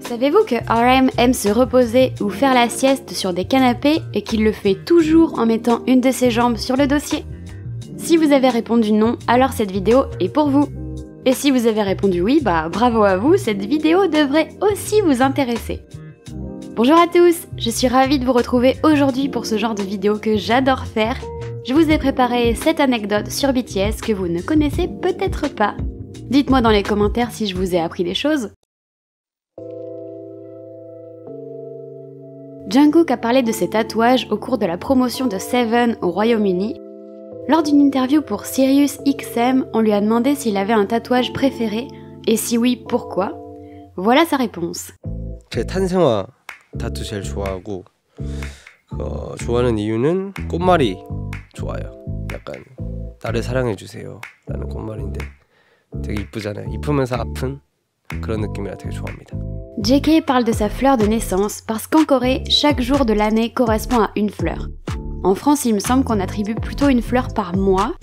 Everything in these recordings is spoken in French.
Savez-vous que RM aime se reposer ou faire la sieste sur des canapés et qu'il le fait toujours en mettant une de ses jambes sur le dossier? Si vous avez répondu non, alors cette vidéo est pour vous. Et si vous avez répondu oui, bah bravo à vous, cette vidéo devrait aussi vous intéresser. Bonjour à tous, je suis ravie de vous retrouver aujourd'hui pour ce genre de vidéo que j'adore faire. Je vous ai préparé cette anecdote sur BTS que vous ne connaissez peut-être pas. Dites-moi dans les commentaires si je vous ai appris des choses. Jungkook a parlé de ses tatouages au cours de la promotion de Seven au Royaume-Uni. Lors d'une interview pour Sirius XM, on lui a demandé s'il avait un tatouage préféré, et si oui, pourquoi. Voilà sa réponse. 제 탄생화 타투 제일 좋아하고 좋아하는 이유는 꽃말이 좋아요. 약간 나를 사랑해주세요 라는 꽃말인데 되게 이쁘잖아요. 이쁘면서 아픈 그런 느낌이라 되게 좋아합니다. JK parle de sa fleur de naissance parce qu'en Corée, chaque jour de l'année correspond à une fleur. En France, il me semble qu'on attribue plutôt une fleur par mois,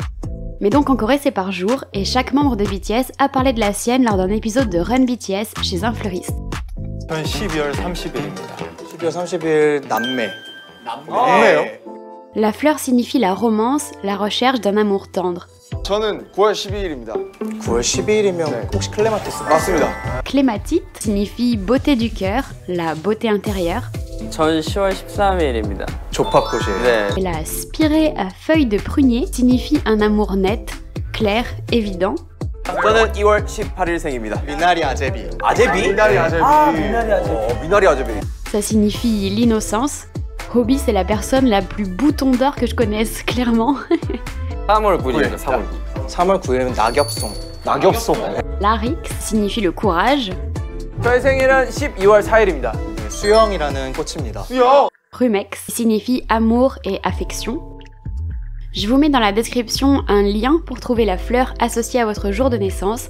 mais donc en Corée c'est par jour, et chaque membre de BTS a parlé de la sienne lors d'un épisode de Run BTS chez un fleuriste. 12월 30일입니다. 12월 30일 남매. 남매요? La fleur signifie la romance, la recherche d'un amour tendre. 저는 9월 12일입니다. 9월 12일이면 혹시 클레마티스? 맞습니다. Clématite signifie beauté du cœur, la beauté intérieure. 전 10월 13일입니다. 조팝꽃이에요. 네. Et la spirée à feuilles de prunier signifie un amour net, clair, évident. 저는 2월 18일생입니다. 미나리 아제비. 아제비? 미나리 아제비. 미나리 아제비. 미나리 아제비. Ça signifie l'innocence. Hobie, c'est la personne la plus bouton d'or que je connaisse, clairement. 3월 9일입니다. 3월 9일. 3월 9일은 낙엽송. 낙엽송. Larix signifie le courage. 저의 생일은 12월 4일입니다. 수영이라는 꽃입니다. 수영! Rumex signifie amour et affection. Je vous mets dans la description un lien pour trouver la fleur associée à votre jour de naissance.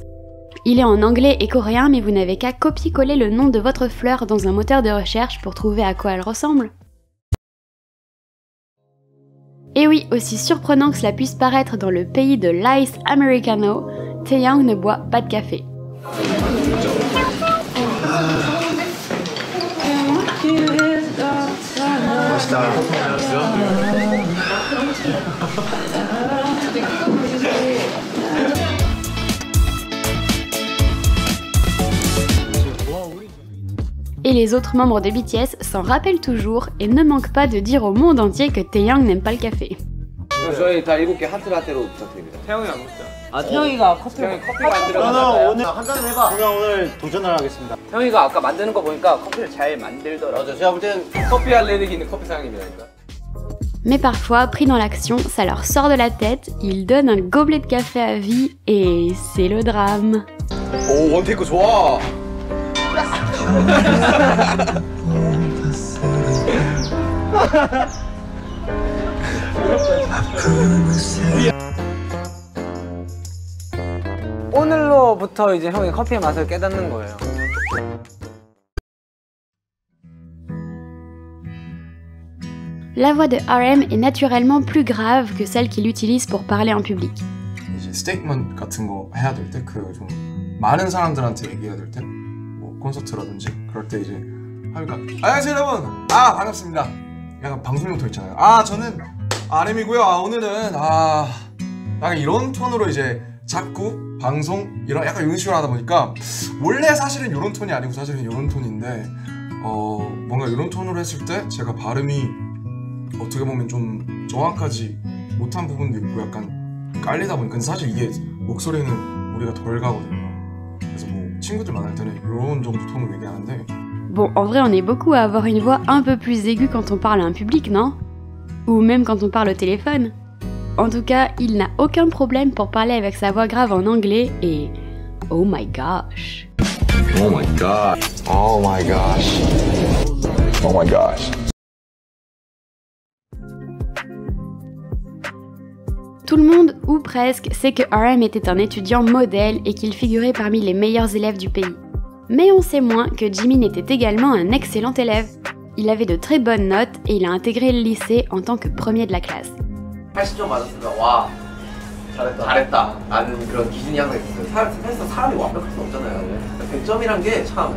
Il est en anglais et coréen, mais vous n'avez qu'à copier-coller le nom de votre fleur dans un moteur de recherche pour trouver à quoi elle ressemble. Et oui, aussi surprenant que cela puisse paraître dans le pays de l'ice americano, Taeyang ne boit pas de café. Et les autres membres de BTS s'en rappellent toujours et ne manquent pas de dire au monde entier que Taeyang n'aime pas le café. 저희 다 7개 하트라떼로 부탁드립니다. 태영이 안 먹자. 아, 태영이가 커피가 안 들어가잖아요. 오늘 한 잔 해봐. 제가 오늘 도전을 하겠습니다. 태영이가 아까 만드는 거 보니까 커피를 잘 만들더라고요. 맞아, 제가 볼 때는 커피 알레르기 있는 커피 사장님이라니까. Mais parfois, pris dans l'action, ça leur sort de la tête, ils donnent un gobelet de café à vie et c'est le drame. 오, 원테이크 좋아. 오늘로부터 이제 형이 커피의 맛을 깨닫는 거예요. La voix de RM est naturellement plus grave que celle qu'il utilise pour parler en public. 이제 스테이트먼트 같은 거 해야 될 때 그 좀 많은 사람들한테 얘기해야 될 때 뭐 콘서트라든지 그럴 때 이제 하니까 안녕하세요 여러분! 아 반갑습니다. 약간 방송용도 있잖아요. 아 저는 RM이고요. 아 오늘은 약간 이런 톤으로 이제 자꾸 방송 이런 약간 이런 식으로 하다 보니까 원래 사실은 이런 톤이 아니고 사실은 이런 톤인데 뭔가 이런 톤으로 했을 때 제가 발음이 어떻게 보면 좀 정확하지 못한 부분도 있고 약간 깔리다 보니까 사실 이게 목소리는 우리가 덜 가거든요. 그래서 뭐 친구들 만날 때는 이런 정도 톤으로 얘기하는데 Bon, en vrai, on est beaucoup à avoir une voix un peu plus aiguë quand on parle à un public, non? Ou même quand on parle au téléphone. En tout cas, il n'a aucun problème pour parler avec sa voix grave en anglais et... Oh my gosh! Oh my god. Oh my gosh. Oh my gosh. Tout le monde, ou presque, sait que RM était un étudiant modèle et qu'il figurait parmi les meilleurs élèves du pays. Mais on sait moins que Jimin était également un excellent élève. Il avait de très bonnes notes et il a intégré le lycée en tant que premier de la classe. 80점 맞았으면 와 잘했다 라는 그런 기준이 항상 있어요. 사람이 완벽할 수 없잖아요. 100점이란 게 참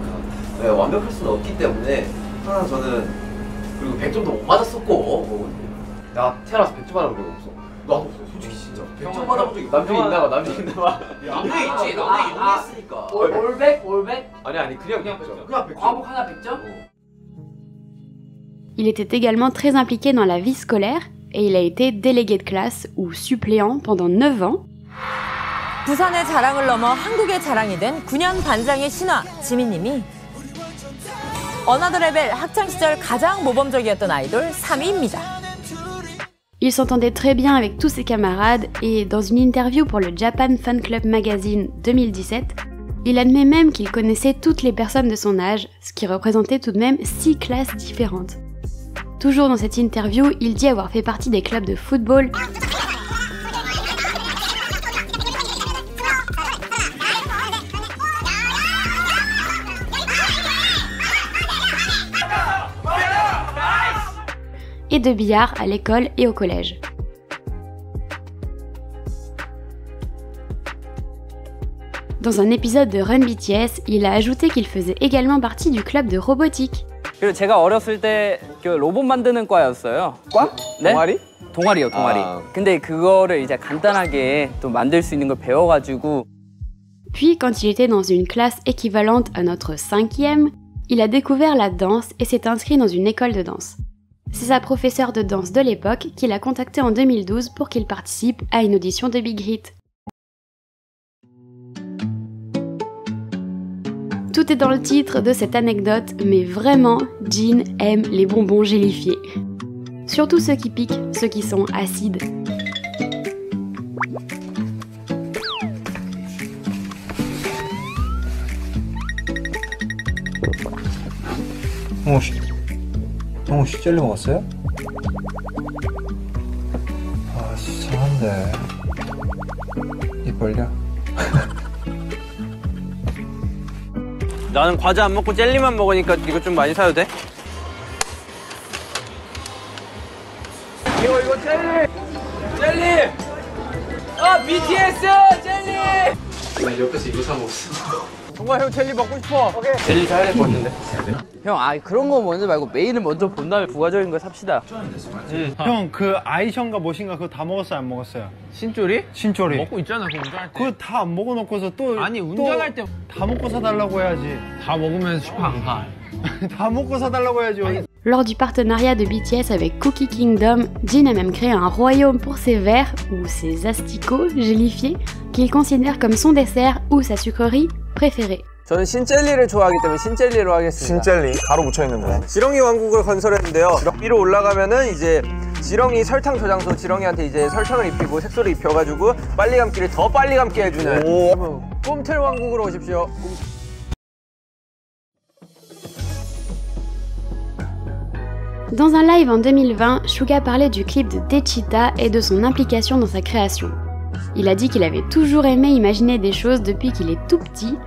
네, 완벽할 수는 없기 때문에 항상 저는 그리고 100점도 못 맞았었고 나 태어나서 100점 받아본 적 없어. 나도 없어 솔직히 진짜 100점 받아본 적 있어. 남편이 있나봐 남편이 있나봐. 남편이 있지 남편이 이동했으니까. 올백? 올백? 아니 그냥 100점. 그냥 100점. 과목 하나 100점? Il était également très impliqué dans la vie scolaire et il a été délégué de classe ou suppléant pendant 9 ans. 부산의 자랑을 넘어 한국의 자랑이 된 9년 반장의 신화 지민님이 어나더 레벨 학창시절 가장 모범적이었던 아이돌 3위입니다. Il s'entendait très bien avec tous ses camarades et dans une interview pour le Japan Fan Club Magazine 2017, il admet même qu'il connaissait toutes les personnes de son âge, ce qui représentait tout de même 6 classes différentes. Toujours dans cette interview, il dit avoir fait partie des clubs de football et de billard à l'école et au collège. Dans un épisode de Run BTS, il a ajouté qu'il faisait également partie du club de robotique. 그리고 제가 어렸을 때 그 로봇 만드는 과였어요. 과? 네? 동아리? 동아리요, 동아리. 근데 그거를 이제 간단하게 또 만들 수 있는 걸 배워가지고. Puis, quand il était dans une classe équivalente à notre 5e, il a découvert la danse et s'est inscrit dans une école de danse. C'est sa professeure de danse de l'époque qui l'a contacté en 2012 pour qu'il participe à une audition de Big Hit. Tout est dans le titre de cette anecdote, mais vraiment, Jin aime les bonbons gélifiés. Surtout ceux qui piquent, ceux qui sont acides. 형우 씨 젤리 먹었어요? 아 수상한데 입 벌려? 나는 과자 안 먹고 젤리만 먹으니까 이거 좀 많이 사도 돼? 이거 젤리! 젤리! 아 BTS 젤리! 나 옆에서 이거 사 먹었어. 정말 형 젤리 먹고 싶어. 오케이. 젤리 사야 될 것 같은데. 형, 그런 거 먼저 말고 메인을 먼저 본 다음에 부가적인 거 삽시다. 형 그 아이션가 뭐신가 그거 다 먹었어요 안 먹었어요? 신조리? 신조리 먹고 있잖아 그 운전할 때. 그거 다 안 먹어놓고서 또 아니 운전할 때 다 먹고 사달라고 해야지. 다 먹으면 슈퍼 안 가. 다 먹고 사달라고 해야지. Lors du partenariat de BTS avec Cookie Kingdom, Jin a même créé un royaume pour ses verres, ou ses asticots gélifiés, qu'il considère comme son dessert ou sa sucrerie préférée. 저는 신젤리를 좋아하기 때문에 신젤리로 하겠습니다. 신젤리 가루 묻혀있는 거. 지렁이 왕국을 건설했는데요. 위로 올라가면은 이제 지렁이 설탕 저장소 지렁이한테 이제 설탕을 입히고 색소를 입혀가지고 빨리 감기를 더 빨리 감게 해주는 꿈틀 왕국으로 오십시오. Dans un live en 2020, Suga parlait du clip de Daechita et de son implication dans sa création. Il a dit qu'il avait toujours aimé imaginer des choses depuis qu'il est tout petit.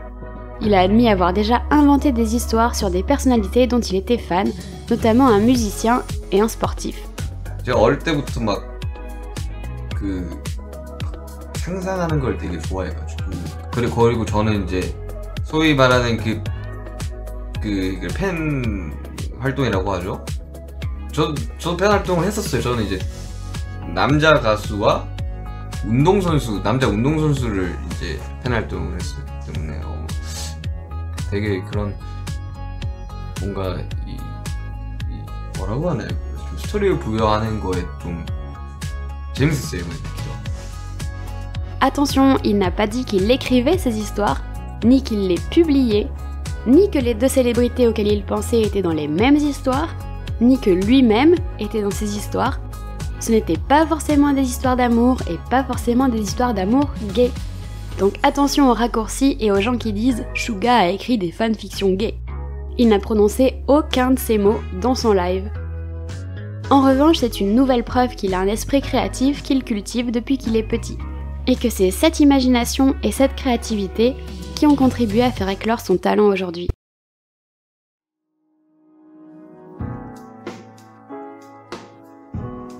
Il a admis avoir déjà inventé des histoires sur des personnalités dont il était fan, notamment un musicien et un sportif. 제가 어릴 때부터 막 그 상상하는 걸 되게 좋아해가지고 그리고 저는 이제 소위 말하는 그 팬 활동이라고 하죠. 저도 팬 활동을 했었어요. 저는 이제 남자 가수와 남자 운동선수를 이제 팬 활동을 했었기 때문에 되게 그런 뭔가 이 뭐라고 하나요? 좀 스토리를 부여하는 거에 좀 재밌었어요. Attention, il n'a pas dit qu'il écrivait ces histoires, ni qu'il les publiait, ni que les deux célébrités auxquelles il pensait étaient dans les mêmes histoires, ni que lui-même était dans ces histoires. Ce n'étaient pas forcément des histoires d'amour et pas forcément des histoires d'amour gays. Donc attention aux raccourcis et aux gens qui disent « Suga a écrit des fanfictions gays ». Il n'a prononcé aucun de ces mots dans son live. En revanche, c'est une nouvelle preuve qu'il a un esprit créatif qu'il cultive depuis qu'il est petit. Et que c'est cette imagination et cette créativité qui ont contribué à faire éclore son talent aujourd'hui.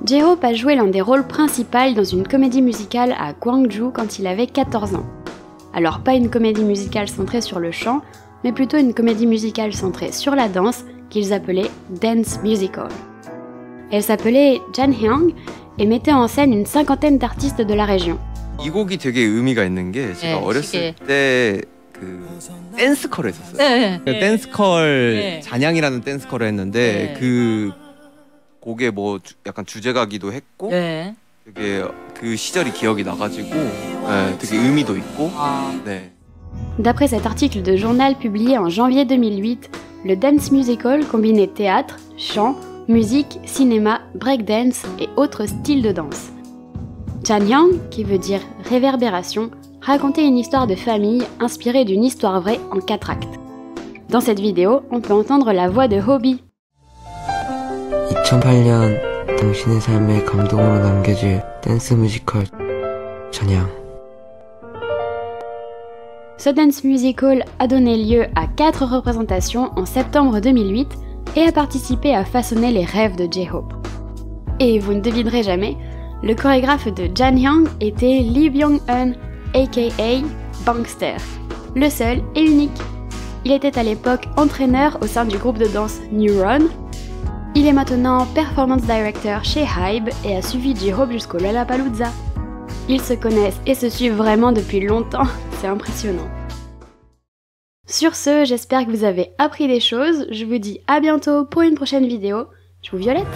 J-Hope a joué l'un des rôles principaux dans une comédie musicale à Gwangju quand il avait 14 ans. Alors pas une comédie musicale centrée sur le chant, mais plutôt une comédie musicale centrée sur la danse qu'ils appelaient Dance Musical. Elle s'appelait Janhyung et mettait en scène une cinquantaine d'artistes de la région. 이 곡이 되게 의미가 있는 게 제가 어렸을 때 그 댄스컬을 했었어요. 그 댄스컬 잔향이라는 댄스컬을 했는데 그 곡에 뭐 약간 주제가기도 했고 되게 그 시절이 기억이 나가지고 되게 의미도 있고. 네. D'après cet article de journal publié en janvier 2008, le dance musical combinait théâtre, chant, musique, cinéma, breakdance et autres styles de danse. Janhyung, qui veut dire réverbération, racontait une histoire de famille inspirée d'une histoire vraie en 4 actes. Dans cette vidéo, on peut entendre la voix de Hobie. 2008년 당신의 삶에 감동으로 남겨질 댄스 뮤지컬 잔향. Ce dance musical a donné lieu à 4 représentations en septembre 2008 et a participé à façonner les rêves de J-Hope. Et vous ne devinerez jamais, le chorégraphe de Janhyung était Lee Byung-eun, aka Bankster, le seul et unique. Il était à l'époque entraîneur au sein du groupe de danse Neuron. Il est maintenant performance director chez Hybe et a suivi J-Hope jusqu'au Lollapalooza. Ils se connaissent et se suivent vraiment depuis longtemps, c'est impressionnant. Sur ce, j'espère que vous avez appris des choses, je vous dis à bientôt pour une prochaine vidéo. Je vous violette!